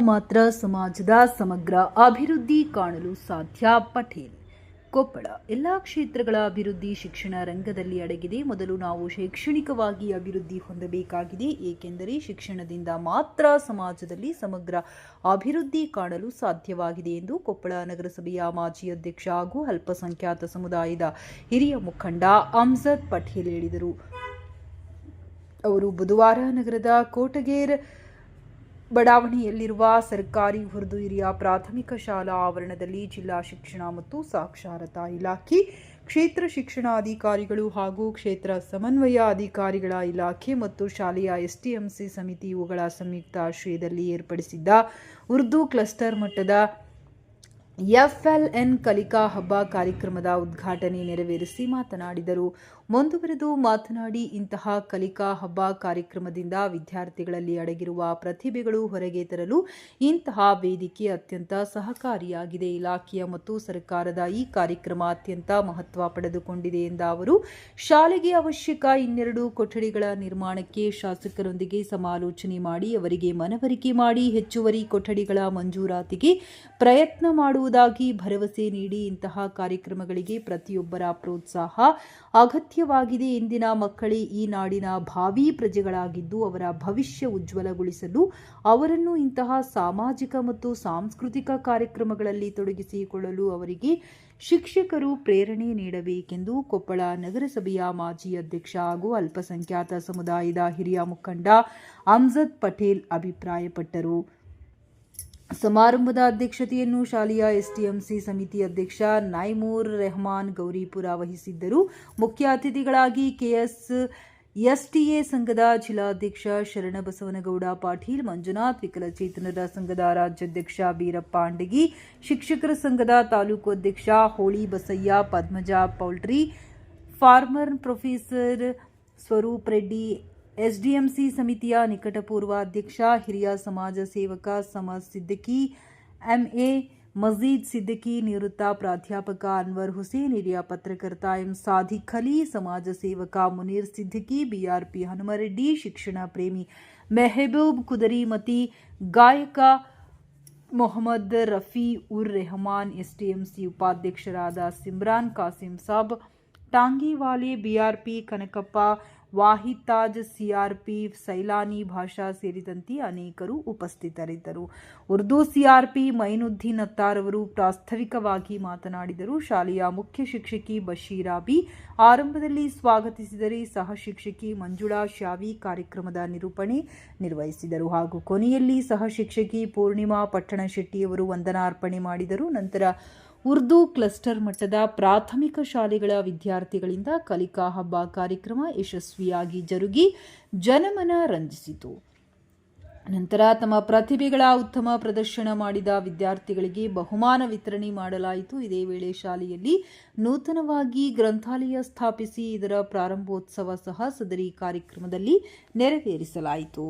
ಮಾತ್ರ ಸಮಾಜದ ಸಮಗ್ರ ಅಭಿವೃದ್ಧಿ ಕಾಣಲು ಸಾಧ್ಯ. ಪಟೇಲ್. ಕೊಪ್ಪಳ. ಎಲ್ಲ ಕ್ಷೇತ್ರಗಳ ಅಭಿವೃದ್ಧಿ ಶಿಕ್ಷಣ ರಂಗದಲ್ಲಿ ಅಡಗಿದೆ. ಮೊದಲು ನಾವು ಶೈಕ್ಷಣಿಕವಾಗಿ ಅಭಿವೃದ್ಧಿ ಹೊಂದಬೇಕಾಗಿದೆ. ಏಕೆಂದರೆ ಶಿಕ್ಷಣದಿಂದ ಮಾತ್ರ ಸಮಾಜದಲ್ಲಿ ಸಮಗ್ರ ಅಭಿವೃದ್ಧಿ ಕಾಣಲು ಸಾಧ್ಯವಾಗಿದೆ ಎಂದು ಕೊಪ್ಪಳ ನಗರಸಭೆಯ ಮಾಜಿ ಅಧ್ಯಕ್ಷ ಹಾಗೂ ಅಲ್ಪಸಂಖ್ಯಾತ ಸಮುದಾಯದ ಹಿರಿಯ ಮುಖಂಡ ಅಮ್ಜದ್ ಪಟೇಲ್ ಹೇಳಿದರು. ಅವರು ಬುಧವಾರ ನಗರದ ಕೋಟಗೇರ್ ಬಡಾವಣೆಯಲ್ಲಿರುವ ಸರ್ಕಾರಿ ಉರ್ದು ಹಿರಿಯ ಪ್ರಾಥಮಿಕ ಶಾಲಾ ಆವರಣದಲ್ಲಿ ಜಿಲ್ಲಾ ಶಿಕ್ಷಣ ಮತ್ತು ಸಾಕ್ಷರತಾ ಇಲಾಖೆ, ಕ್ಷೇತ್ರ ಶಿಕ್ಷಣಾಧಿಕಾರಿಗಳು ಹಾಗೂ ಕ್ಷೇತ್ರ ಸಮನ್ವಯ ಅಧಿಕಾರಿಗಳ ಇಲಾಖೆ ಮತ್ತು ಶಾಲೆಯ ಎಸ್ಟಿಎಂಸಿ ಸಮಿತಿ ಇವುಗಳ ಸಂಯುಕ್ತ ಆಶ್ರಯದಲ್ಲಿ ಏರ್ಪಡಿಸಿದ್ದ ಉರ್ದು ಕ್ಲಸ್ಟರ್ ಮಟ್ಟದ FLN ಕಲಿಕಾ ಹಬ್ಬ ಕಾರ್ಯಕ್ರಮದ ಉದ್ಘಾಟನೆ ನೆರವೇರಿಸಿ ಮಾತನಾಡಿದರು. ಮುಂದುವರೆದು ಮಾತನಾಡಿ, ಇಂತಹ ಕಲಿಕಾ ಹಬ್ಬ ಕಾರ್ಯಕ್ರಮದಿಂದ ವಿದ್ಯಾರ್ಥಿಗಳಲ್ಲಿ ಅಡಗಿರುವ ಪ್ರತಿಭೆಗಳು ಹೊರಗೆ ತರಲು ಇಂತಹ ವೇದಿಕೆ ಅತ್ಯಂತ ಸಹಕಾರಿಯಾಗಿದೆ. ಇಲಾಖೆಯ ಮತ್ತು ಸರ್ಕಾರದ ಈ ಕಾರ್ಯಕ್ರಮ ಅತ್ಯಂತ ಮಹತ್ವ ಪಡೆದುಕೊಂಡಿದೆ ಎಂದ ಅವರು, ಶಾಲೆಗೆ ಅವಶ್ಯಕ 2 ಕೊಠಡಿಗಳ ನಿರ್ಮಾಣಕ್ಕೆ ಶಾಸಕರೊಂದಿಗೆ ಸಮಾಲೋಚನೆ ಮಾಡಿ ಅವರಿಗೆ ಮನವರಿಕೆ ಮಾಡಿ ಹೆಚ್ಚುವರಿ ಕೊಠಡಿಗಳ ಮಂಜೂರಾತಿಗೆ ಪ್ರಯತ್ನ ಮಾಡುವುದಾಗಿ ಭರವಸೆ ನೀಡಿ, ಇಂತಹ ಕಾರ್ಯಕ್ರಮಗಳಿಗೆ ಪ್ರತಿಯೊಬ್ಬರ ಪ್ರೋತ್ಸಾಹ ಅಗತ್ಯವಾಗಿದೆ. ಇಂದಿನ ಮಕ್ಕಳೇ ಈ ನಾಡಿನ ಭಾವಿ ಪ್ರಜೆಗಳಾಗಿದ್ದು ಅವರ ಭವಿಷ್ಯ ಉಜ್ವಲಗೊಳಿಸಲು ಅವರನ್ನು ಇಂತಹ ಸಾಮಾಜಿಕ ಮತ್ತು ಸಾಂಸ್ಕೃತಿಕ ಕಾರ್ಯಕ್ರಮಗಳಲ್ಲಿ ತೊಡಗಿಸಿಕೊಳ್ಳಲು ಅವರಿಗೆ ಶಿಕ್ಷಕರು ಪ್ರೇರಣೆ ನೀಡಬೇಕೆಂದು ಕೊಪ್ಪಳ ನಗರಸಭೆಯ ಮಾಜಿ ಅಧ್ಯಕ್ಷ ಹಾಗೂ ಅಲ್ಪಸಂಖ್ಯಾತ ಸಮುದಾಯದ ಹಿರಿಯ ಮುಖಂಡ ಅಮ್ಜದ್ ಪಟೇಲ್ ಅಭಿಪ್ರಾಯಪಟ್ಟರು. ಸಮಾರಂಭದ ಅಧ್ಯಕ್ಷತೆಯನ್ನು ಶಾಲೆಯ ಎಸ್ಟಿಎಂಸಿ ಸಮಿತಿ ಅಧ್ಯಕ್ಷ ನೈಮೂರ್ ರೆಹಮಾನ್ ಗೌರಿಪುರ ವಹಿಸಿದ್ದರು. ಮುಖ್ಯ ಅತಿಥಿಗಳಾಗಿ ಎಸ್ಟಿಎ ಸಂಘದ ಜಿಲ್ಲಾಧ್ಯಕ್ಷ ಶರಣಬಸವನಗೌಡ ಪಾಟೀಲ್, ಮಂಜುನಾಥ್, ವಿಕಲಚೇತನರ ಸಂಘದ ರಾಜ್ಯಾಧ್ಯಕ್ಷ ಬೀರಪ್ಪ ಅಂಡಗಿ, ಶಿಕ್ಷಕರ ಸಂಘದ ತಾಲೂಕು ಅಧ್ಯಕ್ಷ Holi Basayya, Padmaja poultry farmer, professor Swaroop Reddy, SDMC ಸಮಿತಿಯ ನಿಕಟಪೂರ್ವ ಅಧ್ಯಕ್ಷ ಹಿರಿಯ ಸಮಾಜ ಸೇವಕ ಸಮದ್ ಸಿದ್ದಿಕಿ, ಎಂಎ ಮಜೀದ್ ಸಿದ್ದಿಕಿ, ನಿವೃತ್ತ ಪ್ರಾಧ್ಯಾಪಕ ಅನ್ವರ್ ಹುಸೇನ್, ಹಿರಿಯ ಪತ್ರಕರ್ತ ಎಂ ಸಾದಿಕ್ ಅಲಿ, ಸಮಾಜ ಸೇವಕ ಮುನೀರ್ ಸಿದ್ದಿಕಿ, ಬಿಆರ್ಪಿ ಹನುಮರೆಡ್ಡಿ, ಶಿಕ್ಷಣ ಪ್ರೇಮಿ ಮೆಹಬೂಬ್ ಕುದರಿಮತಿ, ಗಾಯಕ ಮೊಹಮ್ಮದ್ ರಫಿ ಉರ್ ರೆಹಮಾನ್, ಎಸ್ಟಿಎಂಸಿ ಉಪಾಧ್ಯಕ್ಷರಾದ ಸಿಮ್ರಾನ್ ಕಾಸಿಂ ಸಾಬ್, ಟಾಂಗಿವಾಲೆ, ಬಿಆರ್ಪಿ ಕನಕಪ್ಪ, ವಾಹಿದ್ ತಾಜ್, ಸಿಆರ್ಪಿ ಸೈಲಾನಿ ಭಾಷಾ ಸೇರಿದಂತೆ ಅನೇಕರು ಉಪಸ್ಥಿತರಿದ್ದರು. ಉರ್ದು ಸಿಆರ್ಪಿ ಮೈನುದ್ದೀನ್ ಅತ್ತಾರ್ ಅವರು ಪ್ರಾಸ್ತಾವಿಕವಾಗಿ ಮಾತನಾಡಿದರು. ಶಾಲೆಯ ಮುಖ್ಯ ಶಿಕ್ಷಕಿ ಬಶೀರಾ ಬಿ ಆರಂಭದಲ್ಲಿ ಸ್ವಾಗತಿಸಿದರೆ, ಸಹ ಶಿಕ್ಷಕಿ ಮಂಜುಳಾ ಶಾವಿ ಕಾರ್ಯಕ್ರಮದ ನಿರೂಪಣೆ ನಿರ್ವಹಿಸಿದರು ಹಾಗೂ ಕೊನೆಯಲ್ಲಿ ಸಹ ಶಿಕ್ಷಕಿ ಪೂರ್ಣಿಮಾ ಪಟ್ಟಣಶೆಟ್ಟಿಯವರು ವಂದನಾರ್ಪಣೆ ಮಾಡಿದರು. ನಂತರ ಉರ್ದು ಕ್ಲಸ್ಟರ್ ಮಟ್ಟದ ಪ್ರಾಥಮಿಕ ಶಾಲೆಗಳ ವಿದ್ಯಾರ್ಥಿಗಳಿಂದ ಕಲಿಕಾ ಹಬ್ಬ ಕಾರ್ಯಕ್ರಮ ಯಶಸ್ವಿಯಾಗಿ ಜರುಗಿ ಜನಮನ ರಂಜಿಸಿತು. ನಂತರ ತಮ್ಮ ಪ್ರತಿಭೆಗಳ ಉತ್ತಮ ಪ್ರದರ್ಶನ ಮಾಡಿದ ವಿದ್ಯಾರ್ಥಿಗಳಿಗೆ ಬಹುಮಾನ ವಿತರಣೆ ಮಾಡಲಾಯಿತು. ಇದೇ ವೇಳೆ ಶಾಲೆಯಲ್ಲಿ ನೂತನವಾಗಿ ಗ್ರಂಥಾಲಯ ಸ್ಥಾಪಿಸಿ ಇದರ ಪ್ರಾರಂಭೋತ್ಸವ ಸಹ ಸದರಿ ಕಾರ್ಯಕ್ರಮದಲ್ಲಿ ನೆರವೇರಿಸಲಾಯಿತು.